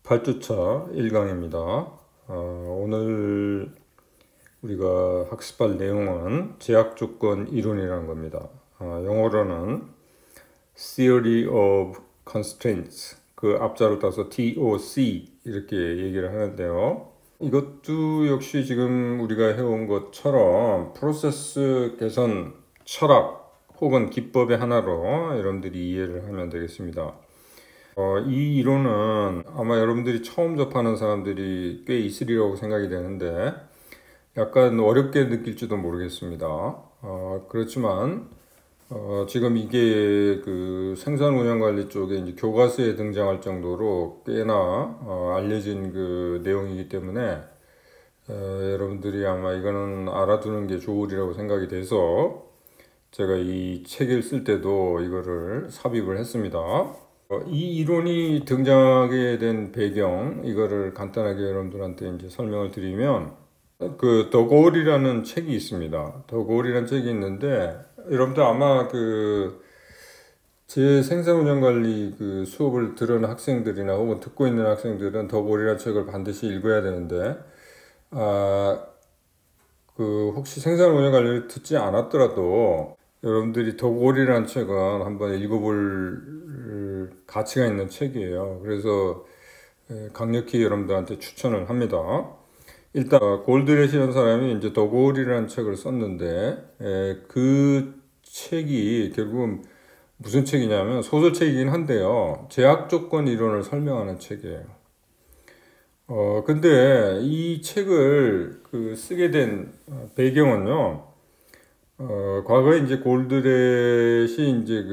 8주차 1강입니다. 오늘 우리가 학습할 내용은 제약조건 이론이라는 겁니다. 영어로는 Theory of Constraints, 그 앞자를 따서 TOC 이렇게 얘기를 하는데요. 이것도 역시 지금 우리가 해온 것처럼 프로세스 개선 철학 혹은 기법의 하나로 여러분들이 이해를 하면 되겠습니다. 이 이론은 아마 여러분들이 처음 접하는 사람들이 꽤 있으리라고 생각이 되는데 약간 어렵게 느낄지도 모르겠습니다. 그렇지만 지금 이게 그 생산 운영 관리 쪽에 이제 교과서에 등장할 정도로 꽤나 알려진 그 내용이기 때문에 여러분들이 아마 이거는 알아두는 게 좋으리라고 생각이 돼서 제가 이 책을 쓸 때도 이거를 삽입을 했습니다. 이 이론이 등장하게 된 배경, 이거를 간단하게 여러분들한테 이제 설명을 드리면, 그 더 고울이라는 책이 있습니다. 더 고울이라는 책이 있는데, 여러분들 아마 제 생산운영관리 그 수업을 들은 학생들이나 혹은 듣고 있는 학생들은 더 고울이라는 책을 반드시 읽어야 되는데, 혹시 생산운영관리를 듣지 않았더라도 여러분들이 더 고울이라는 책은 한번 읽어볼 가치가 있는 책이에요. 그래서 강력히 여러분들한테 추천을 합니다. 일단 골드렛이라는 사람이 이제 더 고울이라는 책을 썼는데 그 책이 결국은 무슨 책이냐면 소설책이긴 한데요. 제약조건 이론을 설명하는 책이에요. 근데 이 책을 쓰게 된 배경은요. 과거에 이제 골드렛이 이제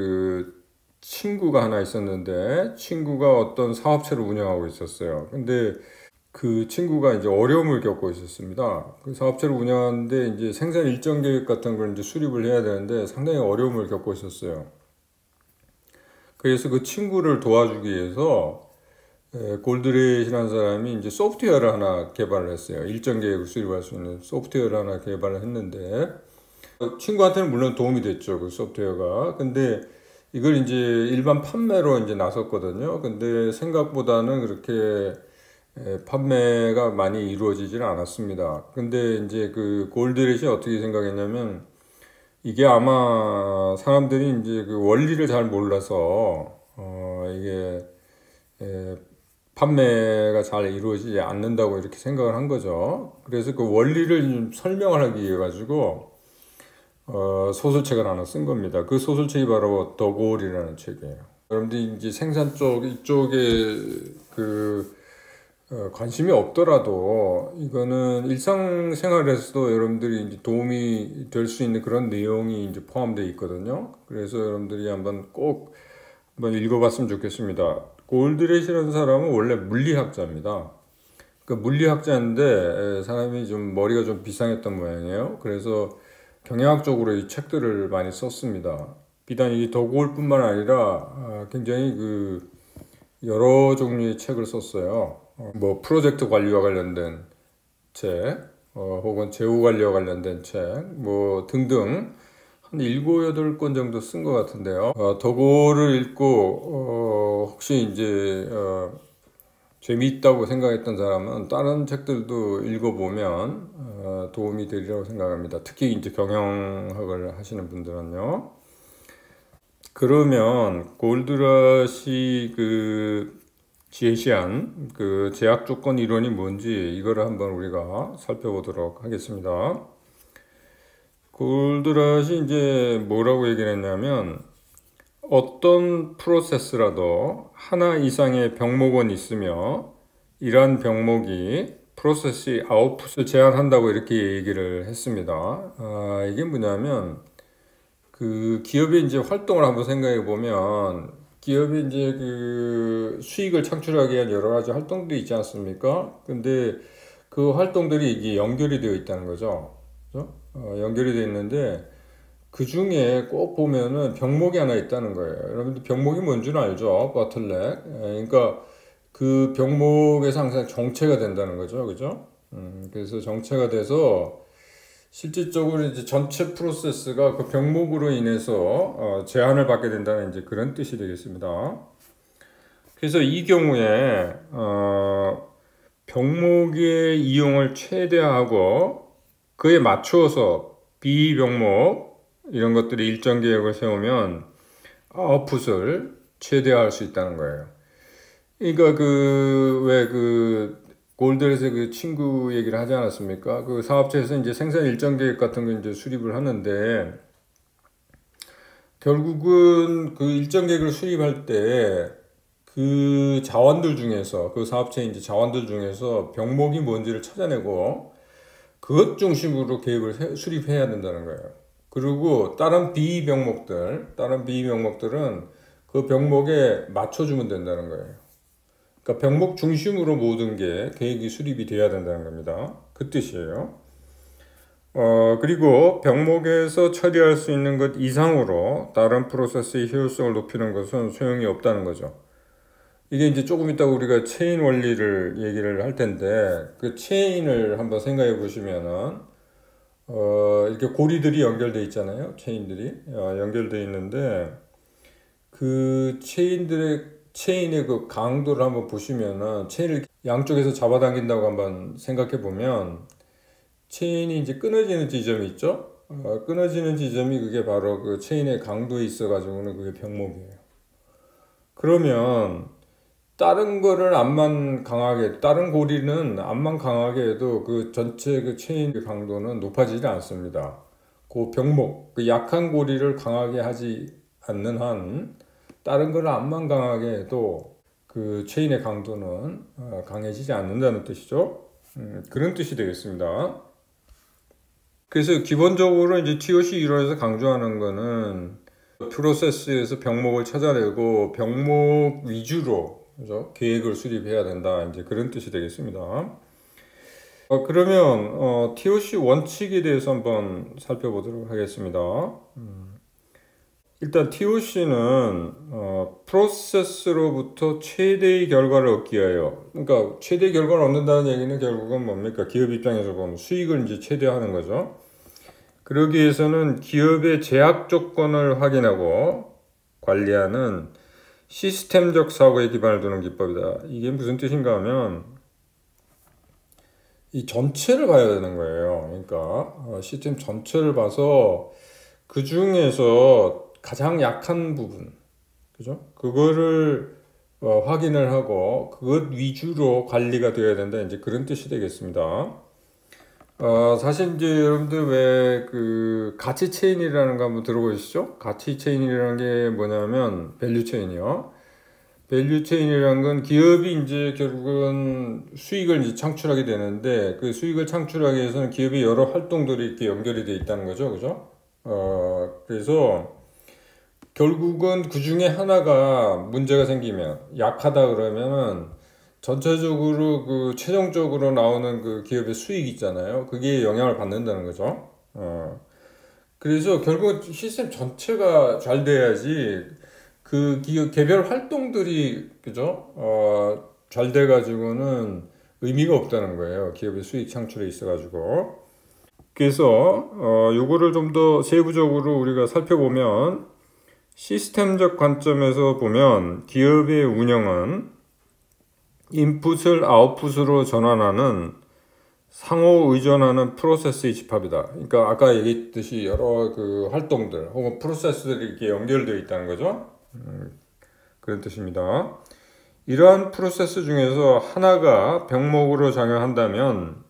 친구가 하나 있었는데 친구가 어떤 사업체를 운영하고 있었어요. 근데 그 친구가 이제 어려움을 겪고 있었습니다. 그 사업체를 운영하는데 이제 생산 일정 계획 같은 걸 이제 수립을 해야 되는데 상당히 어려움을 겪고 있었어요. 그래서 그 친구를 도와주기 위해서 골드렛이라는 사람이 이제 소프트웨어를 하나 개발을 했어요. 일정 계획을 수립할 수 있는 소프트웨어를 하나 개발을 했는데 친구한테는 물론 도움이 됐죠. 그 소프트웨어가. 근데 이걸 이제 일반 판매로 이제 나섰거든요. 근데 생각보다는 그렇게 판매가 많이 이루어지지는 않았습니다. 근데 이제 그 골드렛이 어떻게 생각했냐면 이게 아마 사람들이 이제 그 원리를 잘 몰라서 이게 판매가 잘 이루어지지 않는다고 이렇게 생각을 한 거죠. 그래서 그 원리를 좀 설명을 하기 위해 가지고 소설책을 하나 쓴 겁니다. 그 소설책이 바로 더 고울이라는 책이에요. 여러분들이 이제 생산 이쪽에 관심이 없더라도 이거는 일상생활에서도 여러분들이 이제 도움이 될 수 있는 그런 내용이 이제 포함되어 있거든요. 그래서 여러분들이 꼭 한번 읽어봤으면 좋겠습니다. 골드렛이라는 사람은 원래 물리학자입니다. 그 물리학자인데 사람이 좀 머리가 좀 비상했던 모양이에요. 그래서 경영학적으로 이 책들을 많이 썼습니다. 비단 이 더 고울뿐만 아니라 굉장히 여러 종류의 책을 썼어요. 뭐 프로젝트 관리와 관련된 책, 혹은 재우 관리와 관련된 책, 뭐 등등 한 7, 8권 정도 쓴 것 같은데요. 더 고울을 읽고 혹시 이제 재미있다고 생각했던 사람은 다른 책들도 읽어보면 도움이 되리라고 생각합니다. 특히 이제 경영학을 하시는 분들은요. 그러면 골드렛이 제시한 제약 조건 이론이 뭔지 이거를 한번 우리가 살펴보도록 하겠습니다. 골드렛이 이제 뭐라고 얘기를 했냐면 어떤 프로세스라도 하나 이상의 병목은 있으며 이러한 병목이 프로세스 아웃풋을 제한한다고 이렇게 얘기를 했습니다. 이게 뭐냐면 기업의 이제 활동을 한번 생각해 보면 기업이 이제 수익을 창출하기 위한 여러 가지 활동들이 있지 않습니까? 근데 그 활동들이 이게 연결이 되어 있다는 거죠. 그렇죠? 연결이 되어 있는데 그 중에 꼭 보면은 병목이 하나 있다는 거예요. 여러분들 병목이 뭔지는 알죠? 보틀넥. 그러니까 그 병목에서 항상 정체가 된다는 거죠. 그죠? 그래서 정체가 돼서 실질적으로 이제 전체 프로세스가 그 병목으로 인해서 제한을 받게 된다는 이제 그런 뜻이 되겠습니다. 그래서 이 경우에 병목의 이용을 최대화하고 그에 맞추어서 비병목 이런 것들이 일정 계획을 세우면 아웃풋을 최대화할 수 있다는 거예요. 그러니까 왜 골드에서 그 친구 얘기를 하지 않았습니까? 그 사업체에서 이제 생산 일정 계획 같은 거 이제 수립을 하는데 결국은 그 일정 계획을 수립할 때 그 자원들 중에서 그 사업체의 이제 자원들 중에서 병목이 뭔지를 찾아내고 그것 중심으로 계획을 수립해야 된다는 거예요. 그리고 다른 비병목들은 그 병목에 맞춰주면 된다는 거예요. 그러니까 병목 중심으로 모든 게 계획이 수립이 돼야 된다는 겁니다. 그 뜻이에요. 그리고 병목에서 처리할 수 있는 것 이상으로 다른 프로세스의 효율성을 높이는 것은 소용이 없다는 거죠. 이게 이제 조금 이따 우리가 체인 원리를 얘기를 할 텐데, 그 체인을 한번 생각해 보시면은, 이렇게 고리들이 연결돼 있잖아요. 체인들이. 연결돼 있는데, 그 체인의 그 강도를 한번 보시면은, 체인을 양쪽에서 잡아당긴다고 한번 생각해 보면, 체인이 이제 끊어지는 지점이 있죠? 끊어지는 지점이 그게 바로 그 체인의 강도에 있어가지고는 그게 병목이에요. 그러면, 다른 고리는 암만 강하게 해도 그 전체 그 체인 강도는 높아지지 않습니다. 그 병목, 그 약한 고리를 강하게 하지 않는 한, 다른 걸 암만 강하게 해도 그 체인의 강도는 강해지지 않는다는 뜻이죠. 그런 뜻이 되겠습니다. 그래서 기본적으로 이제 TOC 이론에서 강조하는 거는 프로세스에서 병목을 찾아내고 병목 위주로 그죠? 계획을 수립해야 된다. 이제 그런 뜻이 되겠습니다. 그러면 TOC 원칙에 대해서 한번 살펴보도록 하겠습니다. 일단 TOC는 프로세스로부터 최대의 결과를 얻기 위하여, 그러니까 최대의 결과를 얻는다는 얘기는 결국은 뭡니까? 기업 입장에서 보면 수익을 이제 최대화하는 거죠. 그러기 위해서는 기업의 제약 조건을 확인하고 관리하는 시스템적 사고에 기반을 두는 기법이다. 이게 무슨 뜻인가 하면 이 전체를 봐야 되는 거예요. 그러니까 시스템 전체를 봐서 그 중에서 가장 약한 부분, 그죠? 그거를 확인을 하고 그것 위주로 관리가 되어야 된다. 이제 그런 뜻이 되겠습니다. 사실 이제 여러분들 왜 그 가치 체인이라는 거 한번 들어보시죠? 가치 체인이라는 게 뭐냐면 밸류 체인이요. 밸류 체인이라는 건 기업이 이제 결국은 수익을 이제 창출하게 되는데 그 수익을 창출하기 위해서는 기업의 여러 활동들이 이렇게 연결이 돼 있다는 거죠. 그죠? 그래서 결국은 그 중에 하나가 문제가 생기면 약하다 그러면은 전체적으로 그 최종적으로 나오는 그 기업의 수익 있잖아요. 그게 영향을 받는다는 거죠. 그래서 결국 시스템 전체가 잘 돼야지 그 기업 개별 활동들이 그죠? 잘 돼가지고는 의미가 없다는 거예요. 기업의 수익 창출에 있어가지고. 그래서 요거를 좀 더 세부적으로 우리가 살펴보면 시스템적 관점에서 보면 기업의 운영은 인풋을 아웃풋으로 전환하는 상호 의존하는 프로세스의 집합이다. 그러니까 아까 얘기했듯이 여러 그 활동들 혹은 프로세스들이 이렇게 연결되어 있다는 거죠. 그런 뜻입니다. 이러한 프로세스 중에서 하나가 병목으로 작용한다면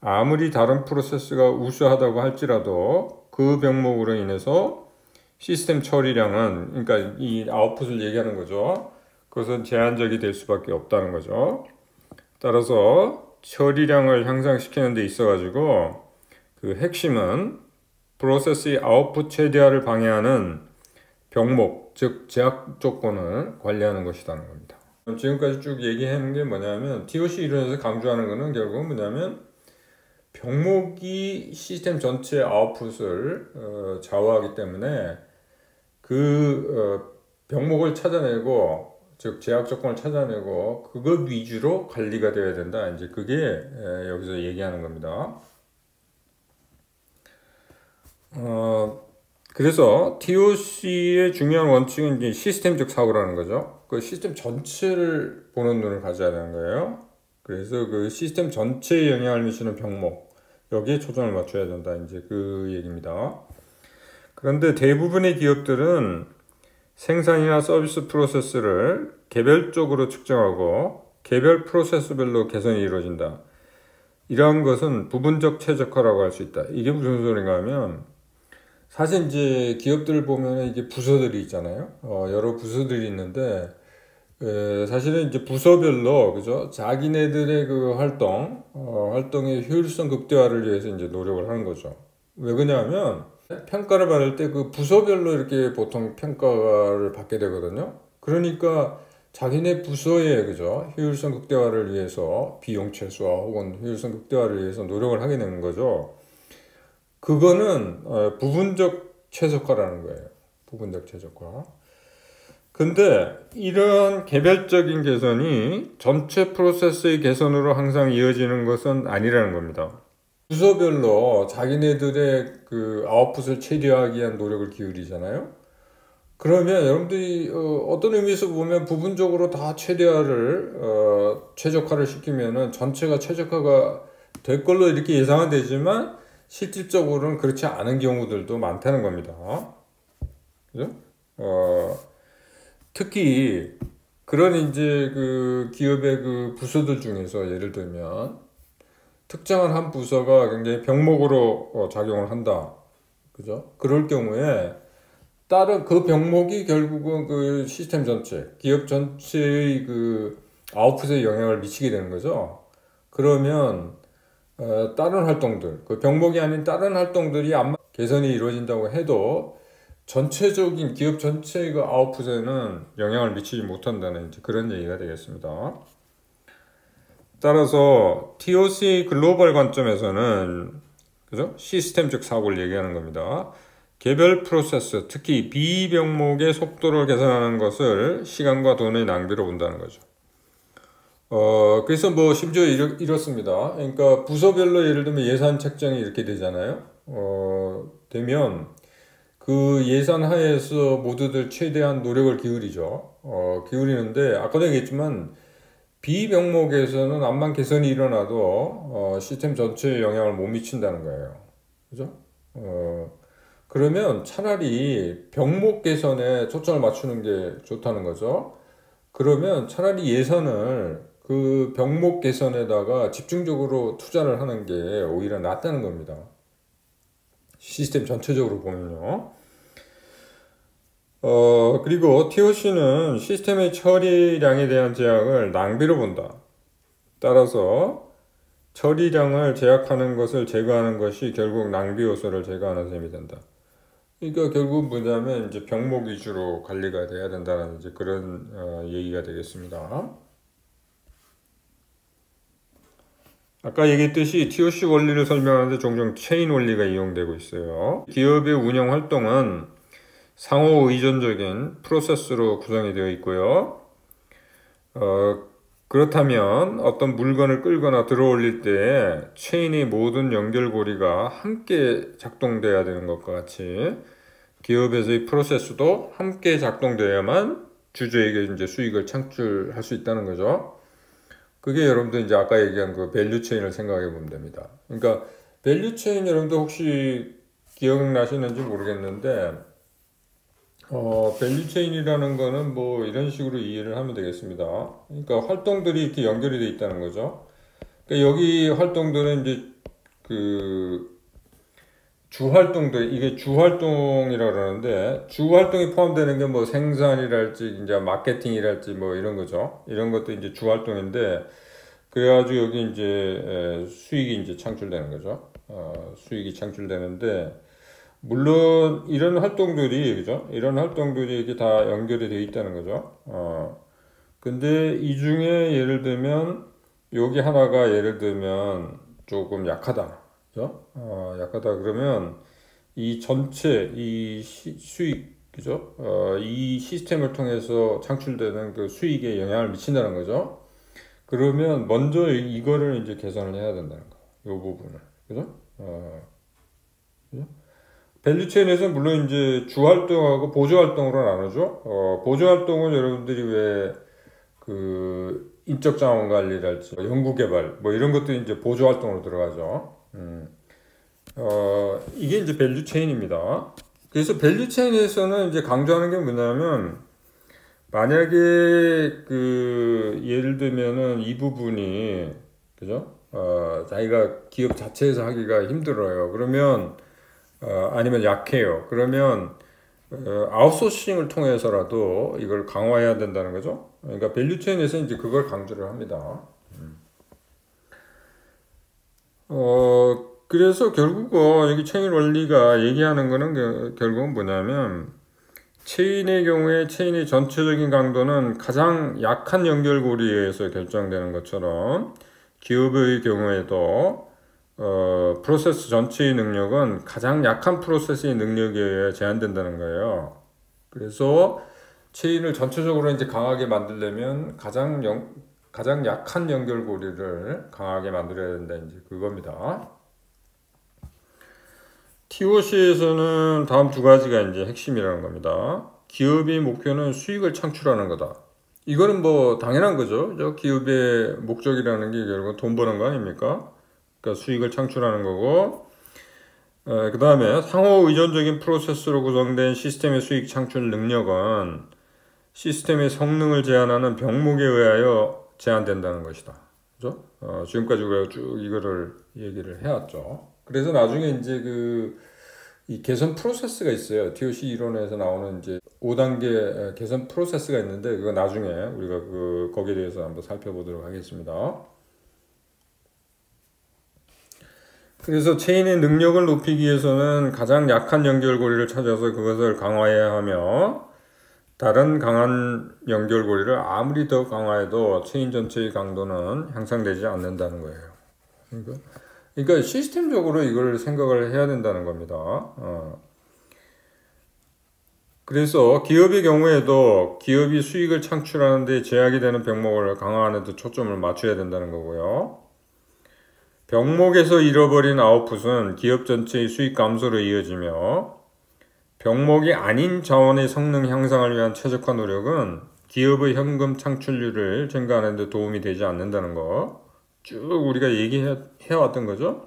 아무리 다른 프로세스가 우수하다고 할지라도 그 병목으로 인해서 시스템 처리량은 그러니까 이 아웃풋을 얘기하는 거죠. 그것은 제한적이 될 수밖에 없다는 거죠. 따라서 처리량을 향상시키는 데 있어가지고 그 핵심은 프로세스의 아웃풋 최대화를 방해하는 병목, 즉 제약 조건을 관리하는 것이라는 겁니다. 지금까지 쭉 얘기하는 게 뭐냐면 TOC 이론에서 강조하는 것은 결국은 뭐냐면 병목이 시스템 전체 아웃풋을 좌우하기 때문에 그 병목을 찾아내고 즉 제약 조건을 찾아내고 그것 위주로 관리가 되어야 된다. 이제 그게 여기서 얘기하는 겁니다. 그래서 TOC의 중요한 원칙은 이제 시스템적 사고라는 거죠. 그 시스템 전체를 보는 눈을 가져야 되는 거예요. 그래서 그 시스템 전체에 영향을 미치는 병목, 여기에 초점을 맞춰야 된다. 이제 그 얘기입니다. 그런데 대부분의 기업들은 생산이나 서비스 프로세스를 개별적으로 측정하고 개별 프로세스별로 개선이 이루어진다. 이러한 것은 부분적 최적화라고 할 수 있다. 이게 무슨 소린가 하면, 사실 이제 기업들을 보면 이게 부서들이 있잖아요. 여러 부서들이 있는데, 사실은 이제 부서별로, 그죠? 자기네들의 그 활동의 효율성 극대화를 위해서 이제 노력을 하는 거죠. 왜 그러냐면, 평가를 받을 때 그 부서별로 이렇게 보통 평가를 받게 되거든요. 그러니까 자기네 부서의, 그죠? 효율성 극대화를 위해서 비용 최소화 혹은 효율성 극대화를 위해서 노력을 하게 되는 거죠. 그거는 부분적 최적화라는 거예요. 부분적 최적화. 근데 이러한 개별적인 개선이 전체 프로세스의 개선으로 항상 이어지는 것은 아니라는 겁니다. 부서별로 자기네들의 그 아웃풋을 최대화하기 위한 노력을 기울이잖아요. 그러면 여러분들이 어떤 의미에서 보면 부분적으로 다 최적화를 시키면은 전체가 최적화가 될 걸로 이렇게 예상은 되지만 실질적으로는 그렇지 않은 경우들도 많다는 겁니다. 그죠? 특히 그런 이제 그 기업의 그 부서들 중에서 예를 들면 특정한 한 부서가 굉장히 병목으로 작용을 한다. 그죠? 그럴 경우에 다른 그 병목이 결국은 그 시스템 전체, 기업 전체의 그 아웃풋에 영향을 미치게 되는 거죠. 그러면 다른 활동들, 그 병목이 아닌 다른 활동들이 개선이 이루어진다고 해도 전체적인 기업 전체의 그 아웃풋에는 영향을 미치지 못한다는 이제 그런 얘기가 되겠습니다. 따라서 TOC 글로벌 관점에서는, 그죠? 시스템적 사고를 얘기하는 겁니다. 개별 프로세스, 특히 비병목의 속도를 개선하는 것을 시간과 돈의 낭비로 본다는 거죠. 그래서 뭐 심지어 이렇습니다. 그러니까 부서별로 예를 들면 예산 책정이 이렇게 되잖아요. 되면 그 예산 하에서 모두들 최대한 노력을 기울이죠. 기울이는데 아까도 얘기했지만 비병목에서는 암만 개선이 일어나도 시스템 전체에 영향을 못 미친다는 거예요. 그죠? 그러면 차라리 병목 개선에 초점을 맞추는 게 좋다는 거죠. 그러면 차라리 예산을 그 병목 개선에다가 집중적으로 투자를 하는 게 오히려 낫다는 겁니다. 시스템 전체적으로 보면요. 그리고 TOC는 시스템의 처리량에 대한 제약을 낭비로 본다. 따라서 처리량을 제약하는 것을 제거하는 것이 결국 낭비 요소를 제거하는 셈이 된다. 그러니까 결국 뭐냐면 이제 병목 위주로 관리가 돼야 된다는 이제 그런 얘기가 되겠습니다. 아까 얘기했듯이 TOC 원리를 설명하는데 종종 체인 원리가 이용되고 있어요. 기업의 운영 활동은 상호 의존적인 프로세스로 구성이 되어 있고요. 그렇다면 어떤 물건을 끌거나 들어올릴 때 체인의 모든 연결고리가 함께 작동돼야 되는 것과 같이 기업에서의 프로세스도 함께 작동돼야만 주주에게 이제 수익을 창출할 수 있다는 거죠. 그게 여러분들 이제 아까 얘기한 그 밸류 체인을 생각해 보면 됩니다. 그러니까 밸류 체인 여러분들 혹시 기억나시는지 모르겠는데 밸류 체인이라는 거는 뭐 이런 식으로 이해를 하면 되겠습니다. 그러니까 활동들이 이렇게 연결이 돼 있다는 거죠. 그러니까 여기 활동들은 이제 그 주활동들, 이게 주활동이라고 그러는데 주활동이 포함되는 게 뭐 생산이랄지 이제 마케팅이랄지 뭐 이런 거죠. 이런 것도 이제 주활동인데 그래가지고 여기 이제 수익이 이제 창출되는 거죠. 수익이 창출되는데 물론 이런 활동들이, 그죠? 이런 활동들이 이렇게 다 연결이 되어 있다는 거죠. 근데 이 중에 예를 들면 여기 하나가 예를 들면 조금 약하다, 그죠? 약하다 그러면 이 전체 이 수익, 그죠? 이 시스템을 통해서 창출되는 그 수익에 영향을 미친다는 거죠. 그러면 먼저 이거를 이제 개선을 해야 된다는 거, 이 부분을, 그죠? 그죠? 밸류체인에서 물론 이제 주활동하고 보조활동으로 나누죠. 보조활동은 여러분들이 왜 그 인적 자원 관리랄지 연구 개발 뭐 이런 것들이 이제 보조활동으로 들어가죠. 이게 이제 밸류체인입니다. 그래서 밸류체인에서는 이제 강조하는 게 뭐냐면 만약에 그 예를 들면은 이 부분이 그죠? 자기가 기업 자체에서 하기가 힘들어요. 그러면 아니면 약해요. 그러면 아웃소싱을 통해서라도 이걸 강화해야 된다는 거죠. 그러니까 밸류체인에서 이제 그걸 강조를 합니다. 그래서 결국은 여기 체인 원리가 얘기하는 거는 결국은 뭐냐면 체인의 경우에 체인의 전체적인 강도는 가장 약한 연결고리에 의해서 결정되는 것처럼 기업의 경우에도 프로세스 전체의 능력은 가장 약한 프로세스의 능력에 의해 제한된다는 거예요. 그래서 체인을 전체적으로 이제 강하게 만들려면 가장 약한 연결고리를 강하게 만들어야 된다. 이제 그겁니다. TOC에서는 다음 두 가지가 이제 핵심이라는 겁니다. 기업의 목표는 수익을 창출하는 거다. 이거는 뭐 당연한 거죠. 기업의 목적이라는 게 결국 돈 버는 거 아닙니까? 그러니까 수익을 창출하는 거고, 그 다음에 상호 의존적인 프로세스로 구성된 시스템의 수익 창출 능력은 시스템의 성능을 제한하는 병목에 의하여 제한된다는 것이다. 그죠? 지금까지 우리가 쭉 이거를 얘기를 해왔죠. 그래서 나중에 이제 이 개선 프로세스가 있어요. TOC 이론에서 나오는 이제 5단계 개선 프로세스가 있는데, 그거 나중에 우리가 거기에 대해서 한번 살펴보도록 하겠습니다. 그래서 체인의 능력을 높이기 위해서는 가장 약한 연결고리를 찾아서 그것을 강화해야 하며, 다른 강한 연결고리를 아무리 더 강화해도 체인 전체의 강도는 향상되지 않는다는 거예요. 그러니까 시스템적으로 이걸 생각을 해야 된다는 겁니다. 그래서 기업의 경우에도 기업이 수익을 창출하는 데 제약이 되는 병목을 강화하는 데 초점을 맞춰야 된다는 거고요. 병목에서 잃어버린 아웃풋은 기업 전체의 수익 감소로 이어지며, 병목이 아닌 자원의 성능 향상을 위한 최적화 노력은 기업의 현금 창출률을 증가하는 데 도움이 되지 않는다는 거 쭉 우리가 얘기해왔던 거죠.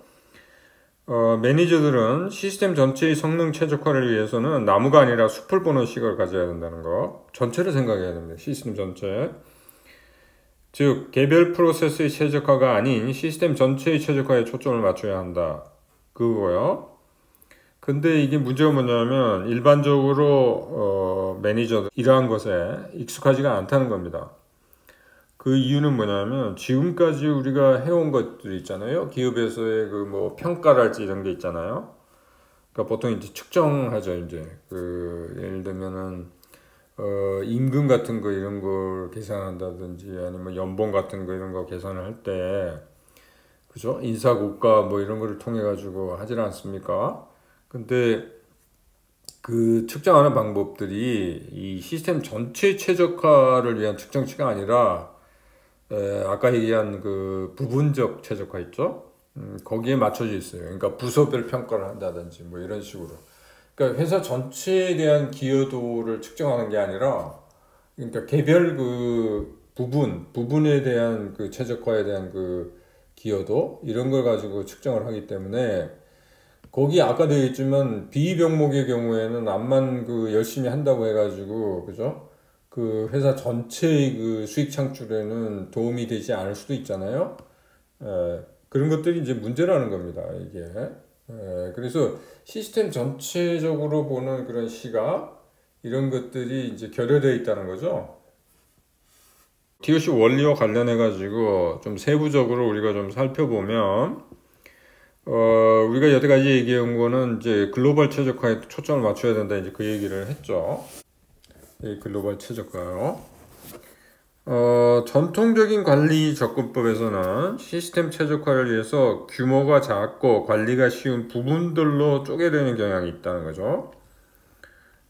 매니저들은 시스템 전체의 성능 최적화를 위해서는 나무가 아니라 숲을 보는 시각을 가져야 된다는 거. 전체를 생각해야 됩니다. 시스템 전체. 즉 개별 프로세스의 최적화가 아닌 시스템 전체의 최적화에 초점을 맞춰야 한다. 그거고요. 근데 이게 문제가 뭐냐면 일반적으로 매니저들 이러한 것에 익숙하지가 않다는 겁니다. 그 이유는 뭐냐면 지금까지 우리가 해온 것들 있잖아요. 기업에서의 뭐 평가랄지 이런 게 있잖아요. 그러니까 보통 이제 측정하죠. 이제 예를 들면은 임금 같은 거 이런 걸 계산한다든지 아니면 연봉 같은 거 이런 거 계산을 할 때 그죠? 인사고가 뭐 이런 거를 통해 가지고 하질 않습니까? 근데 그 측정하는 방법들이 이 시스템 전체 최적화를 위한 측정치가 아니라 아까 얘기한 그 부분적 최적화 있죠? 거기에 맞춰져 있어요. 그러니까 부서별 평가를 한다든지 뭐 이런 식으로. 그러니까 회사 전체에 대한 기여도를 측정하는 게 아니라, 그러니까 개별 부분에 대한 그 최적화에 대한 그 기여도 이런 걸 가지고 측정을 하기 때문에, 거기 아까 되어 있지만 비병목의 경우에는 암만 열심히 한다고 해가지고 그죠? 그 회사 전체의 그 수익 창출에는 도움이 되지 않을 수도 있잖아요. 그런 것들이 이제 문제라는 겁니다. 이게. 그래서 시스템 전체적으로 보는 그런 시각 이런 것들이 이제 결여되어 있다는 거죠. TOC 원리와 관련해 가지고 좀 세부적으로 우리가 좀 살펴보면, 우리가 여태까지 얘기한 거는 이제 글로벌 최적화에 초점을 맞춰야 된다, 이제 그 얘기를 했죠. 이 글로벌 최적화요. 전통적인 관리 접근법에서는 시스템 최적화를 위해서 규모가 작고 관리가 쉬운 부분들로 쪼개려는 경향이 있다는 거죠.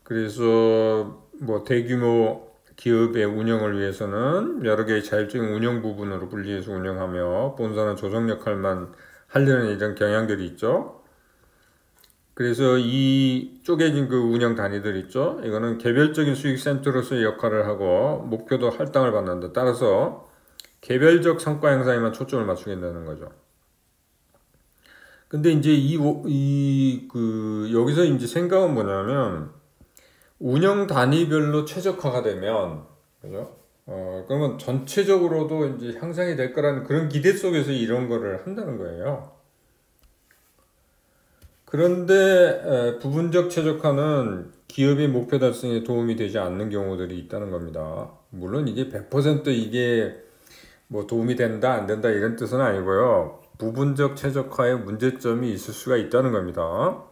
그래서 뭐 대규모 기업의 운영을 위해서는 여러 개의 자율적인 운영 부분으로 분리해서 운영하며 본사는 조정 역할만 하려는 이런 경향들이 있죠. 그래서 이 쪼개진 그 운영 단위들 있죠. 이거는 개별적인 수익 센터로서의 역할을 하고 목표도 할당을 받는데 따라서 개별적 성과 향상에만 초점을 맞추겠다는 거죠. 근데 이제 여기서 이제 생각은 뭐냐면 운영 단위별로 최적화가 되면, 그죠? 그러면 전체적으로도 이제 향상이 될 거라는 그런 기대 속에서 이런 거를 한다는 거예요. 그런데 부분적 최적화는 기업의 목표 달성에 도움이 되지 않는 경우들이 있다는 겁니다. 물론 이게 100% 이게 뭐 도움이 된다 안 된다 이런 뜻은 아니고요. 부분적 최적화에 문제점이 있을 수가 있다는 겁니다.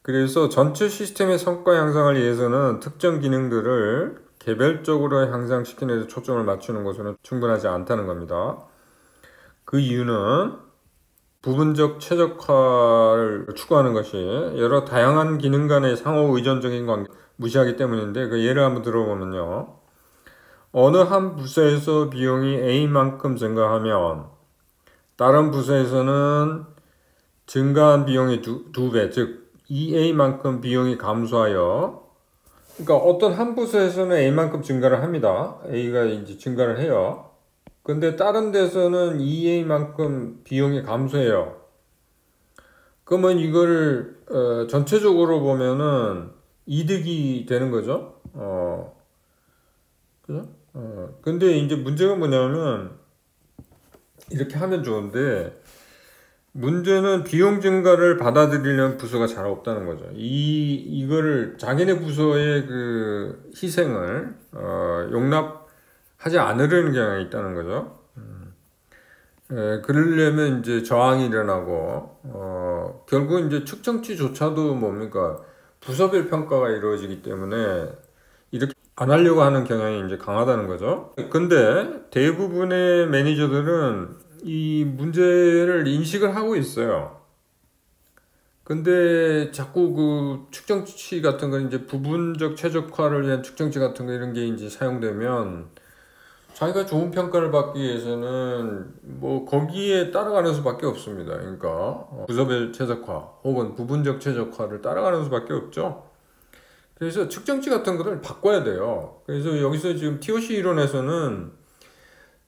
그래서 전체 시스템의 성과 향상을 위해서는 특정 기능들을 개별적으로 향상시키는 데 초점을 맞추는 것으로는 충분하지 않다는 겁니다. 그 이유는 부분적 최적화를 추구하는 것이 여러 다양한 기능 간의 상호 의존적인 관계 무시하기 때문인데, 그 예를 한번 들어보면요. 어느 한 부서에서 비용이 A만큼 증가하면 다른 부서에서는 증가한 비용이 두 배, 즉 2A만큼 비용이 감소하여, 그러니까 어떤 한 부서에서는 A만큼 증가를 합니다. A가 이제 증가를 해요. 근데 다른 데서는 2A만큼 비용이 감소해요. 그러면 이걸 전체적으로 보면은 이득이 되는 거죠. 그죠? 근데 이제 문제가 뭐냐면 이렇게 하면 좋은데 문제는 비용 증가를 받아들이려는 부서가 잘 없다는 거죠. 이거를 자기네 부서의 그 희생을 용납하지 않으려는 경향이 있다는 거죠. 그러려면 이제 저항이 일어나고, 결국 이제 측정치조차도 뭡니까? 부서별 평가가 이루어지기 때문에 이렇게 안 하려고 하는 경향이 이제 강하다는 거죠. 근데 대부분의 매니저들은 이 문제를 인식을 하고 있어요. 근데 자꾸 그 측정치 같은 거 이제 부분적 최적화를 위한 측정치 같은 거 이런 게 이제 사용되면 자기가 좋은 평가를 받기 위해서는 뭐 거기에 따라가는 수밖에 없습니다. 그러니까 부서별 최적화 혹은 부분적 최적화를 따라가는 수밖에 없죠. 그래서 측정치 같은 거를 바꿔야 돼요. 그래서 여기서 지금 TOC 이론에서는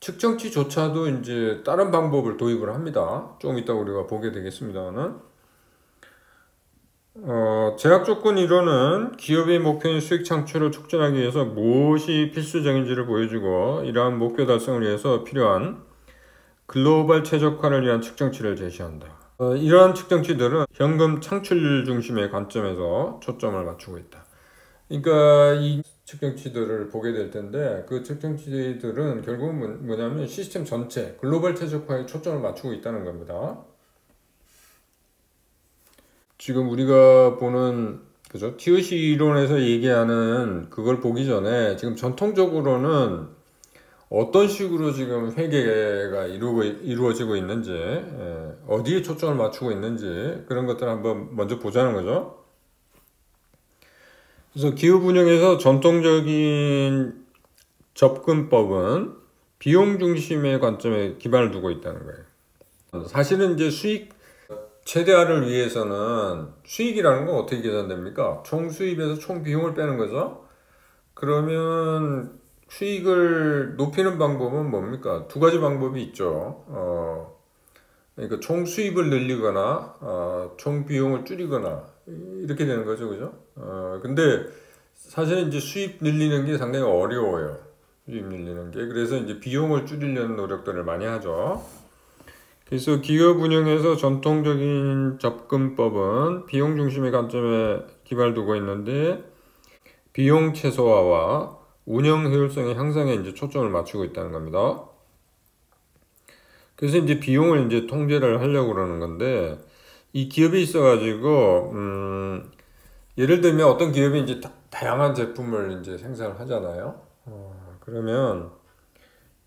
측정치조차도 이제 다른 방법을 도입을 합니다. 좀 이따 우리가 보게 되겠습니다만. 제약 조건 이론은 기업의 목표인 수익 창출을 촉진하기 위해서 무엇이 필수적인지를 보여주고 이러한 목표 달성을 위해서 필요한 글로벌 최적화를 위한 측정치를 제시한다. 이러한 측정치들은 현금 창출률 중심의 관점에서 초점을 맞추고 있다. 그러니까 이 측정치들을 보게 될 텐데 그 측정치들은 결국은 뭐냐면 시스템 전체 글로벌 최적화에 초점을 맞추고 있다는 겁니다. 지금 우리가 보는 그죠? TOC 이론에서 얘기하는 그걸 보기 전에 지금 전통적으로는 어떤 식으로 지금 회계가 이루어지고 있는지, 어디에 초점을 맞추고 있는지 그런 것들을 한번 먼저 보자는 거죠. 그래서 기업 운영에서 전통적인 접근법은 비용 중심의 관점에 기반을 두고 있다는 거예요. 사실은 이제 수익 최대화를 위해서는 수익이라는 건 어떻게 계산됩니까? 총 수입에서 총 비용을 빼는 거죠. 그러면 수익을 높이는 방법은 뭡니까? 두 가지 방법이 있죠. 그러니까 총 수입을 늘리거나 총 비용을 줄이거나 이렇게 되는 거죠, 그죠? 근데 사실은 이제 수입 늘리는 게 상당히 어려워요. 수입 늘리는 게. 그래서 이제 비용을 줄이려는 노력들을 많이 하죠. 그래서 기업 운영에서 전통적인 접근법은 비용 중심의 관점에 기반을 두고 있는데 비용 최소화와 운영 효율성의 향상에 이제 초점을 맞추고 있다는 겁니다. 그래서 이제 비용을 이제 통제를 하려고 그러는 건데 이 기업에 있어가지고 예를 들면 어떤 기업이 이제 다양한 제품을 이제 생산을 하잖아요. 그러면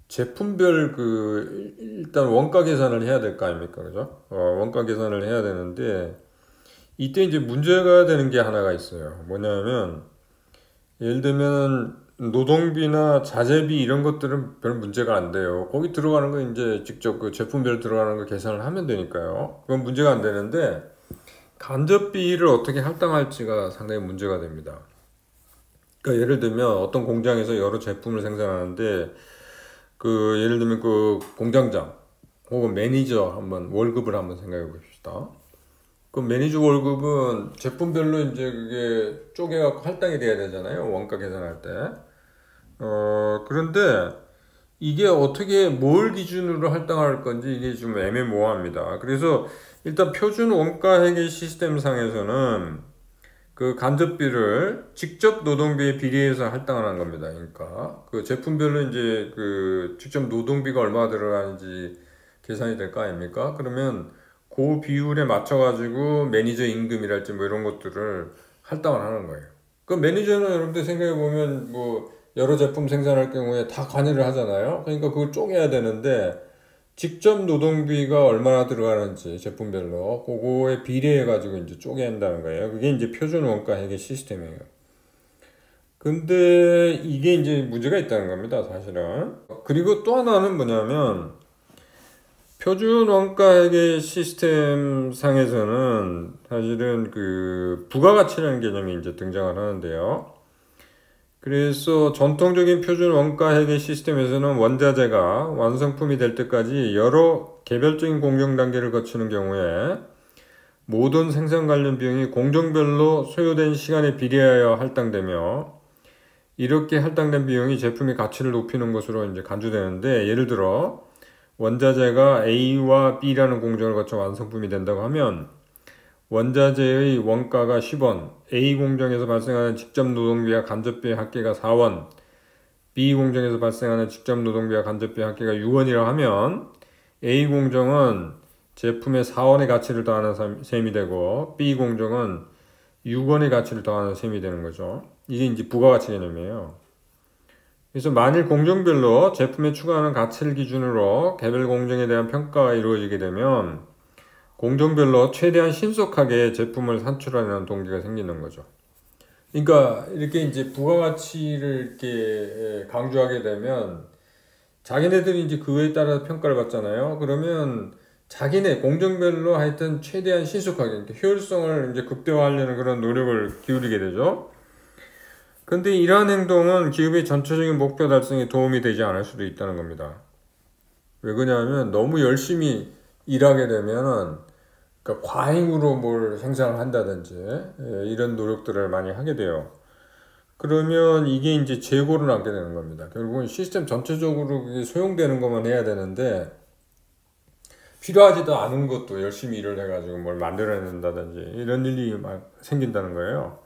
제품별 일단 원가 계산을 해야 될 거 아닙니까? 그죠? 원가 계산을 해야 되는데, 이때 이제 문제가 되는 게 하나가 있어요. 뭐냐면, 예를 들면, 노동비나 자재비 이런 것들은 별 문제가 안 돼요. 거기 들어가는 거 이제 직접 그 제품별 들어가는 거 계산을 하면 되니까요. 그건 문제가 안 되는데, 간접비를 어떻게 할당할지가 상당히 문제가 됩니다. 그러니까 예를 들면 어떤 공장에서 여러 제품을 생산하는데 예를 들면 그 공장장 혹은 매니저 한번 월급을 한번 생각해 봅시다. 그 매니저 월급은 제품별로 이제 그게 쪼개갖고 할당이 돼야 되잖아요. 원가 계산할 때. 그런데 이게 어떻게 뭘 기준으로 할당할 건지 이게 좀 애매모호합니다. 그래서 일단 표준 원가 회계 시스템 상에서는 그 간접비를 직접 노동비에 비례해서 할당을 한 겁니다. 그러니까 그 제품별로 이제 그 직접 노동비가 얼마 들어가는지 계산이 될 거 아닙니까? 그러면 그 비율에 맞춰 가지고 매니저 임금이랄지 뭐 이런 것들을 할당을 하는 거예요. 그 매니저는 여러분들 생각해 보면 뭐 여러 제품 생산할 경우에 다 관여를 하잖아요. 그러니까 그걸 쪼개야 되는데 직접 노동비가 얼마나 들어가는지 제품별로 그거에 비례해 가지고 이제 쪼개야 한다는 거예요. 그게 이제 표준 원가 회계 시스템이에요. 근데 이게 이제 문제가 있다는 겁니다, 사실은. 그리고 또 하나는 뭐냐면 표준 원가 회계 시스템 상에서는 사실은 그 부가가치라는 개념이 이제 등장을 하는데요. 그래서 전통적인 표준 원가 회계 시스템에서는 원자재가 완성품이 될 때까지 여러 개별적인 공정 단계를 거치는 경우에 모든 생산 관련 비용이 공정별로 소요된 시간에 비례하여 할당되며 이렇게 할당된 비용이 제품의 가치를 높이는 것으로 이제 간주되는데, 예를 들어 원자재가 A와 B라는 공정을 거쳐 완성품이 된다고 하면 원자재의 원가가 10원, A 공정에서 발생하는 직접 노동비와 간접비의 합계가 4원, B 공정에서 발생하는 직접 노동비와 간접비의 합계가 6원이라 하면 A 공정은 제품의 4원의 가치를 더하는 셈이 되고 B 공정은 6원의 가치를 더하는 셈이 되는 거죠. 이게 이제 부가가치 개념이에요. 그래서 만일 공정별로 제품에 추가하는 가치를 기준으로 개별 공정에 대한 평가가 이루어지게 되면 공정별로 최대한 신속하게 제품을 산출하려는 동기가 생기는 거죠. 그러니까 이렇게 이제 부가가치를 이렇게 강조하게 되면 자기네들이 이제 그거에 따라 평가를 받잖아요. 그러면 자기네 공정별로 하여튼 최대한 신속하게 그러니까 효율성을 이제 극대화하려는 그런 노력을 기울이게 되죠. 근데 이러한 행동은 기업의 전체적인 목표 달성에 도움이 되지 않을 수도 있다는 겁니다. 왜 그러냐면 너무 열심히 일하게 되면은 그러니까 과잉으로 뭘 생산을 한다든지 이런 노력들을 많이 하게 돼요. 그러면 이게 이제 재고를 남게 되는 겁니다. 결국은 시스템 전체적으로 그게 소용되는 것만 해야 되는데 필요하지도 않은 것도 열심히 일을 해가지고 뭘 만들어낸다든지 이런 일이 막 생긴다는 거예요.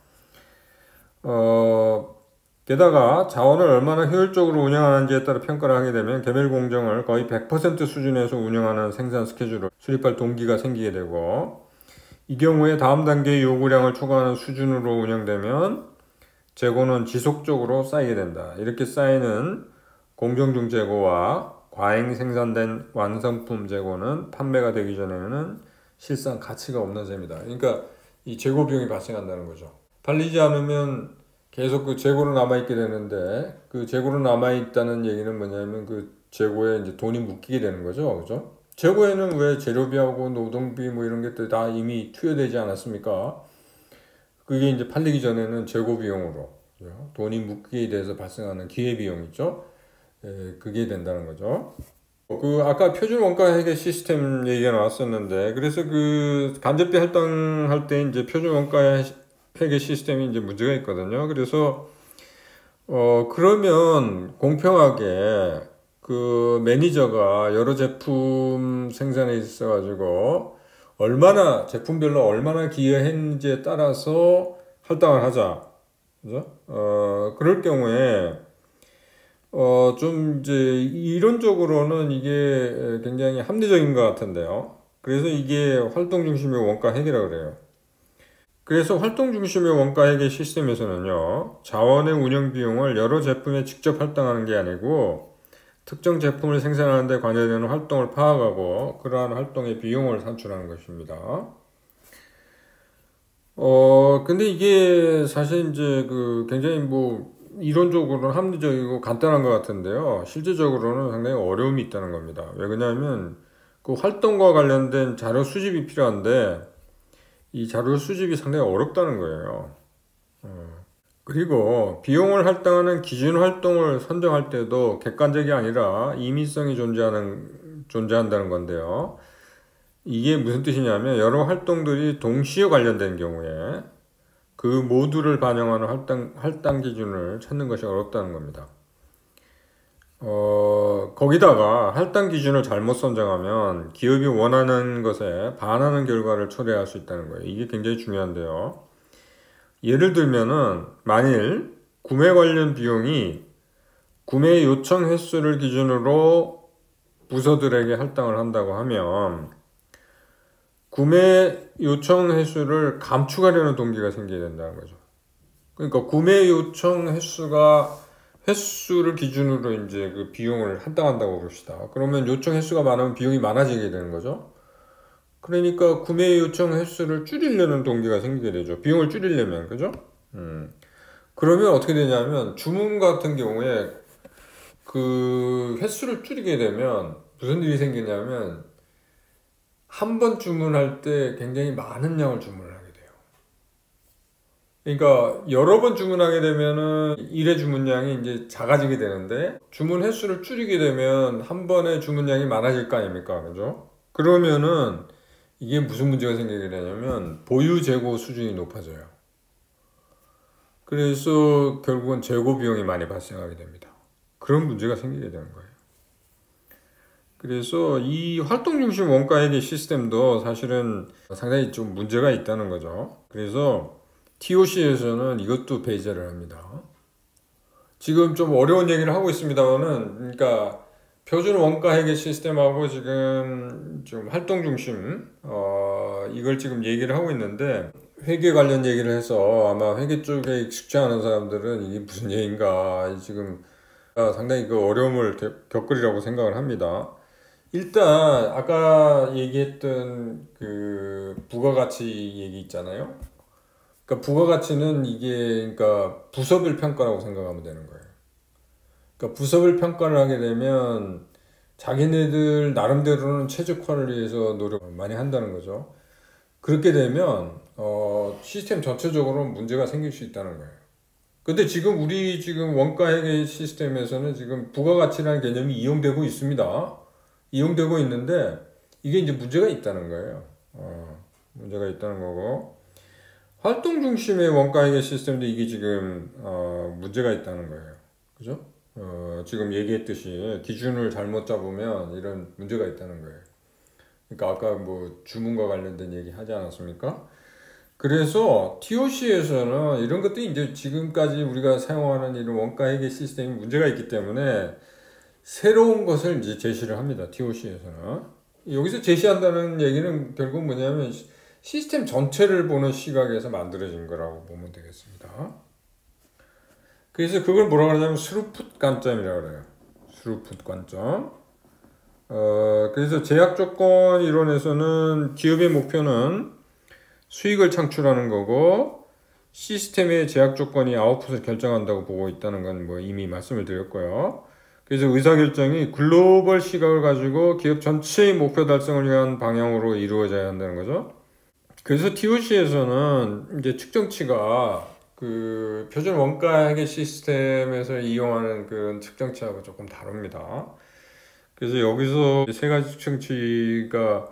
게다가 자원을 얼마나 효율적으로 운영하는지에 따라 평가를 하게 되면 개별 공정을 거의 100% 수준에서 운영하는 생산 스케줄을 수립할 동기가 생기게 되고, 이 경우에 다음 단계의 요구량을 초과하는 수준으로 운영되면 재고는 지속적으로 쌓이게 된다. 이렇게 쌓이는 공정 중 재고와 과잉 생산된 완성품 재고는 판매가 되기 전에는 실상 가치가 없는 셈이다. 그러니까 이 재고 비용이 발생한다는 거죠. 팔리지 않으면 계속 그 재고로 남아있게 되는데, 그 재고로 남아있다는 얘기는 뭐냐면 그 재고에 이제 돈이 묶이게 되는 거죠. 그죠? 재고에는 왜 재료비하고 노동비 뭐 이런 것들 다 이미 투여되지 않았습니까? 그게 이제 팔리기 전에는 재고 비용으로, 그죠? 돈이 묶이게 돼서 발생하는 기회 비용이죠. 그게 된다는 거죠. 아까 표준 원가 회계 시스템 얘기가 나왔었는데, 그래서 그 간접비 할당할 때 이제 표준 원가 회계 시스템이 이제 문제가 있거든요. 그래서 그러면 공평하게 그 매니저가 여러 제품 생산에 있어 가지고 얼마나 제품별로 얼마나 기여했는지에 따라서 할당을 하자. 그죠? 그럴 경우에 좀 이제 이론적으로는 이게 굉장히 합리적인 것 같은데요. 그래서 이게 활동 중심의 원가 회계라고 그래요. 그래서 활동 중심의 원가 회계 시스템에서는요, 자원의 운영 비용을 여러 제품에 직접 할당하는 게 아니고 특정 제품을 생산하는 데 관여되는 활동을 파악하고 그러한 활동의 비용을 산출하는 것입니다. 근데 이게 사실 이제 그 굉장히 뭐 이론적으로는 합리적이고 간단한 것 같은데요. 실제적으로는 상당히 어려움이 있다는 겁니다. 왜 그러냐면 그 활동과 관련된 자료 수집이 필요한데 이 자료 수집이 상당히 어렵다는 거예요. 그리고 비용을 할당하는 기준 활동을 선정할 때도 객관적이 아니라 임의성이 존재한다는 건데요. 이게 무슨 뜻이냐면 여러 활동들이 동시에 관련된 경우에 그 모두를 반영하는 할당 기준을 찾는 것이 어렵다는 겁니다. 거기다가 할당 기준을 잘못 선정하면 기업이 원하는 것에 반하는 결과를 초래할 수 있다는 거예요. 이게 굉장히 중요한데요. 예를 들면은 만일 구매 관련 비용이 구매 요청 횟수를 기준으로 부서들에게 할당을 한다고 하면 구매 요청 횟수를 감축하려는 동기가 생겨야 된다는 거죠. 그러니까 구매 요청 횟수를 기준으로 이제 그 비용을 할당한다고 봅시다. 그러면 요청 횟수가 많으면 비용이 많아지게 되는 거죠. 그러니까 구매 요청 횟수를 줄이려는 동기가 생기게 되죠. 비용을 줄이려면, 그죠? 그러면 어떻게 되냐면 주문 같은 경우에 그 횟수를 줄이게 되면 무슨 일이 생기냐면 한 번 주문할 때 굉장히 많은 양을 주문을 하게 돼요. 그러니까 여러 번 주문하게 되면은 일회 주문량이 이제 작아지게 되는데 주문 횟수를 줄이게 되면 한 번에 주문량이 많아질 거 아닙니까? 그죠? 그러면은 이게 무슨 문제가 생기게 되냐면 보유 재고 수준이 높아져요. 그래서 결국은 재고 비용이 많이 발생하게 됩니다. 그런 문제가 생기게 되는 거예요. 그래서 이 활동 중심 원가 회계 시스템도 사실은 상당히 좀 문제가 있다는 거죠. 그래서 TOC에서는 이것도 배제를 합니다. 지금 좀 어려운 얘기를 하고 있습니다만은, 그러니까 표준 원가 회계 시스템하고 지금 좀 활동 중심 이걸 지금 얘기를 하고 있는데, 회계 관련 얘기를 해서 아마 회계 쪽에 익숙지 않은 사람들은 이게 무슨 얘기인가 지금 상당히 그 어려움을 겪으리라고 생각을 합니다. 일단 아까 얘기했던 그 부가가치 얘기 있잖아요. 그러니까 부가가치는 이게 그러니까 부서별 평가라고 생각하면 되는 거예요. 그러니까 부서별 평가를 하게 되면 자기네들 나름대로는 최적화를 위해서 노력을 많이 한다는 거죠. 그렇게 되면 시스템 전체적으로 문제가 생길 수 있다는 거예요. 근데 지금 우리 지금 원가 회계 시스템에서는 지금 부가가치라는 개념이 이용되고 있습니다. 이용되고 있는데 이게 이제 문제가 있다는 거예요. 문제가 있다는 거고 활동 중심의 원가 회계 시스템도 이게 지금 문제가 있다는 거예요. 그죠? 지금 얘기했듯이 기준을 잘못 잡으면 이런 문제가 있다는 거예요. 그러니까 아까 뭐 주문과 관련된 얘기 하지 않았습니까? 그래서 TOC에서는 이런 것들이 이제 지금까지 우리가 사용하는 이런 원가 회계 시스템이 문제가 있기 때문에 새로운 것을 이제 제시를 합니다. TOC에서는. 여기서 제시한다는 얘기는 결국 뭐냐면 시스템 전체를 보는 시각에서 만들어진 거라고 보면 되겠습니다. 그래서 그걸 뭐라고 하냐면 스루풋 관점이라고 그래요. 스루풋 관점. 그래서 제약 조건 이론에서는 기업의 목표는 수익을 창출하는 거고 시스템의 제약 조건이 아웃풋을 결정한다고 보고 있다는 건 뭐 이미 말씀을 드렸고요. 그래서 의사결정이 글로벌 시각을 가지고 기업 전체의 목표 달성을 위한 방향으로 이루어져야 한다는 거죠. 그래서 TOC에서는 이제 측정치가 그 표준 원가 회계 시스템에서 이용하는 그런 측정치하고 조금 다릅니다. 그래서 여기서 세 가지 측정치가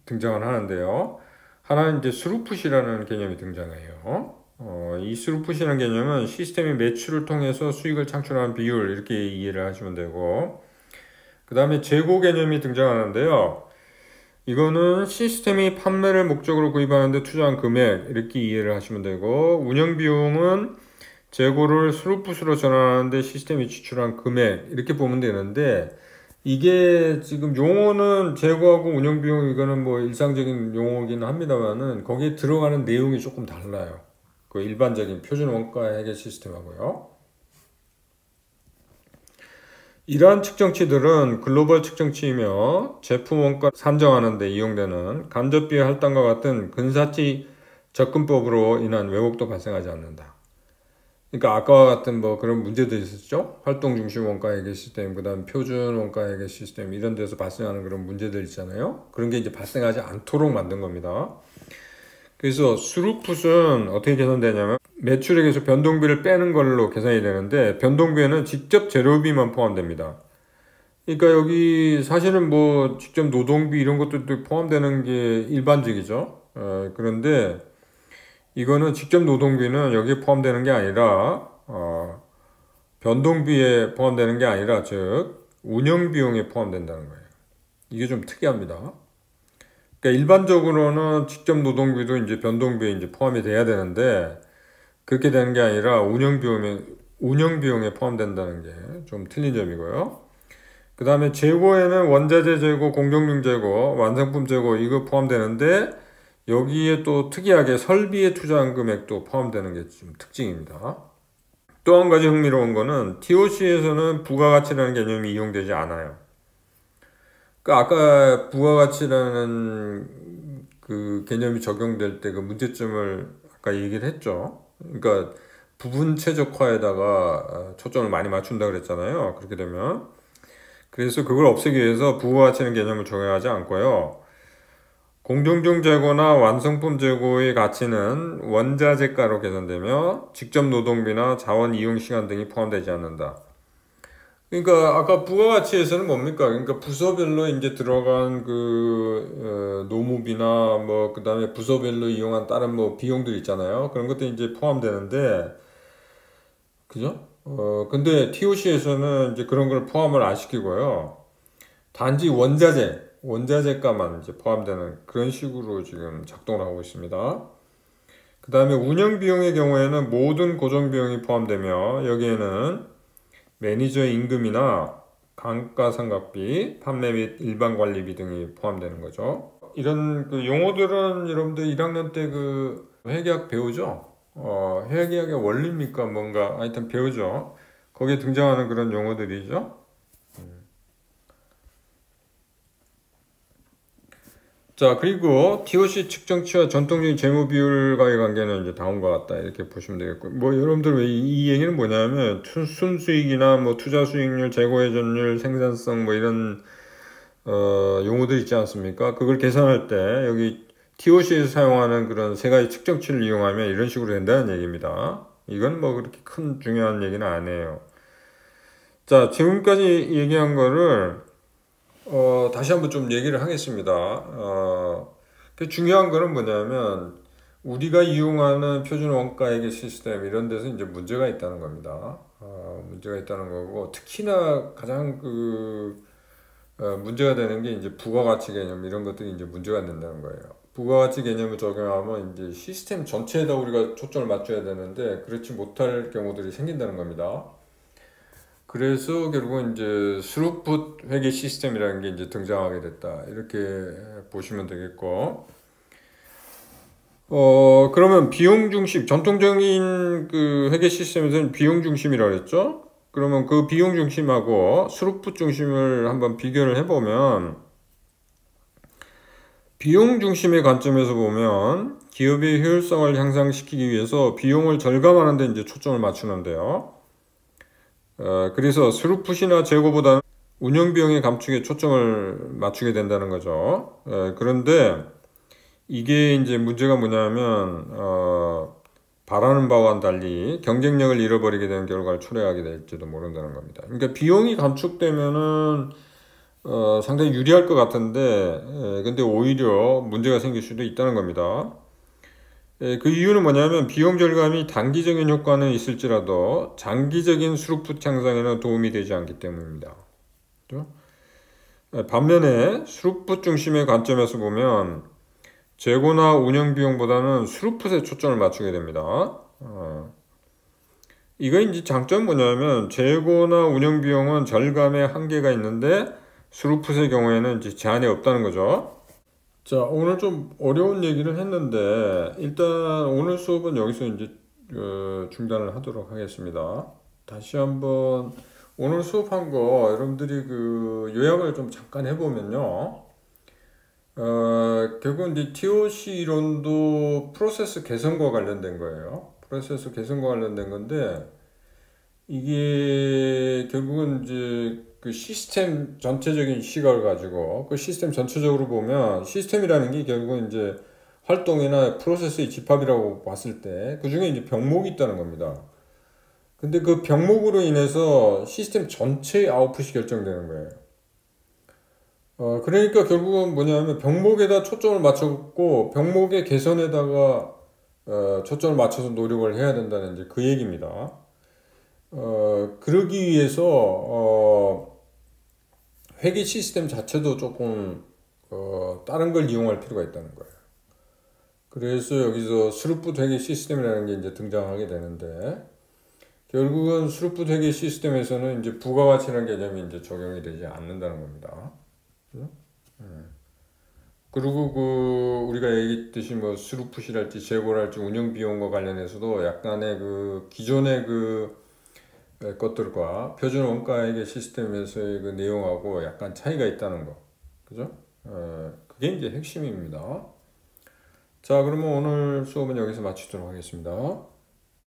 등장을 하는데요. 하나는 이제 스루풋이라는 개념이 등장해요. 이 스루풋이라는 개념은 시스템의 매출을 통해서 수익을 창출하는 비율 이렇게 이해를 하시면 되고 그 다음에 재고 개념이 등장하는데요. 이거는 시스템이 판매를 목적으로 구입하는 데 투자한 금액 이렇게 이해를 하시면 되고 운영 비용은 재고를 스루풋으로 전환하는 데 시스템이 지출한 금액 이렇게 보면 되는데 이게 지금 용어는 재고하고 운영 비용 이거는 뭐 일상적인 용어긴 합니다만은 거기에 들어가는 내용이 조금 달라요. 그 일반적인 표준 원가 회계 시스템하고요. 이러한 측정치들은 글로벌 측정치이며 제품 원가 산정하는 데 이용되는 간접비의 할당과 같은 근사치 접근법으로 인한 왜곡도 발생하지 않는다. 그러니까 아까와 같은 뭐 그런 문제도 있었죠. 활동 중심 원가 회계 시스템, 그다음 표준 원가 회계 시스템 이런 데서 발생하는 그런 문제들 있잖아요. 그런 게 이제 발생하지 않도록 만든 겁니다. 그래서 스루풋은 어떻게 계산되냐면 매출액에서 변동비를 빼는 걸로 계산이 되는데 변동비에는 직접 재료비만 포함됩니다. 그러니까 여기 사실은 뭐 직접 노동비 이런 것들도 포함되는 게 일반적이죠. 그런데 이거는 직접 노동비는 여기에 포함되는 게 아니라 변동비에 포함되는 게 아니라 즉 운영비용에 포함된다는 거예요. 이게 좀 특이합니다. 그러니까 일반적으로는 직접 노동비도 이제 변동비에 이제 포함이 돼야 되는데 그렇게 되는 게 아니라 운영비용에 포함된다는 게 좀 틀린 점이고요. 그 다음에 재고에는 원자재 재고, 공정중 재고, 완성품 재고 이거 포함되는데 여기에 또 특이하게 설비에 투자한 금액도 포함되는 게 좀 특징입니다. 또 한 가지 흥미로운 거는 TOC에서는 부가가치라는 개념이 이용되지 않아요. 그러니까 아까 부가가치라는 그 개념이 적용될 때 그 문제점을 아까 얘기를 했죠. 그러니까 부분 최적화에다가 초점을 많이 맞춘다 그랬잖아요. 그렇게 되면 그래서 그걸 없애기 위해서 부가가치는 개념을 적용하지 않고요. 공정중 재고나 완성품 재고의 가치는 원자재가로 계산되며 직접 노동비나 자원 이용 시간 등이 포함되지 않는다. 그러니까 아까 부가가치에서는 뭡니까? 그러니까 부서별로 이제 들어간 그 노무비나 뭐 그다음에 부서별로 이용한 다른 뭐 비용들 있잖아요. 그런 것도 이제 포함되는데 그죠? 근데 TOC에서는 이제 그런 걸 포함을 안 시키고요. 단지 원자재가만 이제 포함되는 그런 식으로 지금 작동을 하고 있습니다. 그 다음에 운영 비용의 경우에는 모든 고정 비용이 포함되며 여기에는 매니저 임금이나 감가상각비, 판매 및 일반 관리비 등이 포함되는 거죠. 이런 그 용어들은 여러분들 1학년 때 그 회계학 배우죠? 회계학의 원리입니까? 뭔가 하여튼 배우죠. 거기에 등장하는 그런 용어들이죠. 자, 그리고 TOC 측정치와 전통적인 재무 비율과의 관계는 이제 다음과 같다. 이렇게 보시면 되겠고. 뭐, 여러분들 왜 이 얘기는 뭐냐면, 순수익이나 뭐, 투자 수익률, 재고 회전율, 생산성, 뭐, 이런, 용어들 있지 않습니까? 그걸 계산할 때, 여기 TOC에서 사용하는 그런 세 가지 측정치를 이용하면 이런 식으로 된다는 얘기입니다. 이건 뭐, 그렇게 큰 중요한 얘기는 아니에요. 자, 지금까지 얘기한 거를, 다시 한번 좀 얘기를 하겠습니다. 그 중요한 거는 뭐냐면, 우리가 이용하는 표준 원가액의 시스템, 이런 데서 이제 문제가 있다는 겁니다. 문제가 있다는 거고, 특히나 가장 문제가 되는 게 이제 부가가치 개념, 이런 것들이 이제 문제가 된다는 거예요. 부가가치 개념을 적용하면 이제 시스템 전체에다 우리가 초점을 맞춰야 되는데, 그렇지 못할 경우들이 생긴다는 겁니다. 그래서 결국은 이제 스루풋 회계 시스템이라는 게 이제 등장하게 됐다. 이렇게 보시면 되겠고. 그러면 비용 중심, 전통적인 그 회계 시스템에서는 비용 중심이라고 했죠? 그러면 그 비용 중심하고 스루풋 중심을 한번 비교를 해보면, 비용 중심의 관점에서 보면 기업의 효율성을 향상시키기 위해서 비용을 절감하는 데 이제 초점을 맞추는데요. 그래서 스루풋이나 재고보다는 운영비용의 감축에 초점을 맞추게 된다는 거죠. 그런데 이게 이제 문제가 뭐냐면, 바라는 바와는 달리 경쟁력을 잃어버리게 되는 결과를 초래하게 될지도 모른다는 겁니다. 그러니까 비용이 감축되면은, 상당히 유리할 것 같은데, 근데 오히려 문제가 생길 수도 있다는 겁니다. 그 이유는 뭐냐면 비용 절감이 단기적인 효과는 있을지라도 장기적인 스루풋 향상에는 도움이 되지 않기 때문입니다. 그렇죠? 반면에 스루풋 중심의 관점에서 보면 재고나 운영 비용보다는 스루풋에 초점을 맞추게 됩니다. 이거 이제 장점은 뭐냐면 재고나 운영 비용은 절감의 한계가 있는데 스루풋의 경우에는 이제 제한이 없다는 거죠. 자, 오늘 좀 어려운 얘기를 했는데, 일단 오늘 수업은 여기서 이제 중단을 하도록 하겠습니다. 다시 한번 오늘 수업한 거 여러분들이 그 요약을 좀 잠깐 해보면요. 결국은 이제 TOC 이론도 프로세스 개선과 관련된 거예요. 프로세스 개선과 관련된 건데, 이게 결국은 이제 그 시스템 전체적인 시각을 가지고 그 시스템 전체적으로 보면 시스템이라는 게 결국은 이제 활동이나 프로세스의 집합이라고 봤을 때 그 중에 이제 병목이 있다는 겁니다. 근데 그 병목으로 인해서 시스템 전체의 아웃풋이 결정되는 거예요. 그러니까 결국은 뭐냐면 병목에다 초점을 맞췄고 병목의 개선에다가 초점을 맞춰서 노력을 해야 된다는 이제 그 얘기입니다. 그러기 위해서 회계 시스템 자체도 조금 다른 걸 이용할 필요가 있다는 거예요. 그래서 여기서 스루풋 회계 시스템이라는 게 이제 등장하게 되는데 결국은 스루풋 회계 시스템에서는 이제 부가가치라는 개념이 이제 적용이 되지 않는다는 겁니다. 그죠? 그리고 그 우리가 얘기했듯이 뭐 스루풋이랄지 재고랄지 운영 비용과 관련해서도 약간의 그 기존의 그 것들과 표준 원가회계 시스템에서의 그 내용하고 약간 차이가 있다는 거. 그죠? 그게 이제 핵심입니다. 자, 그러면 오늘 수업은 여기서 마치도록 하겠습니다.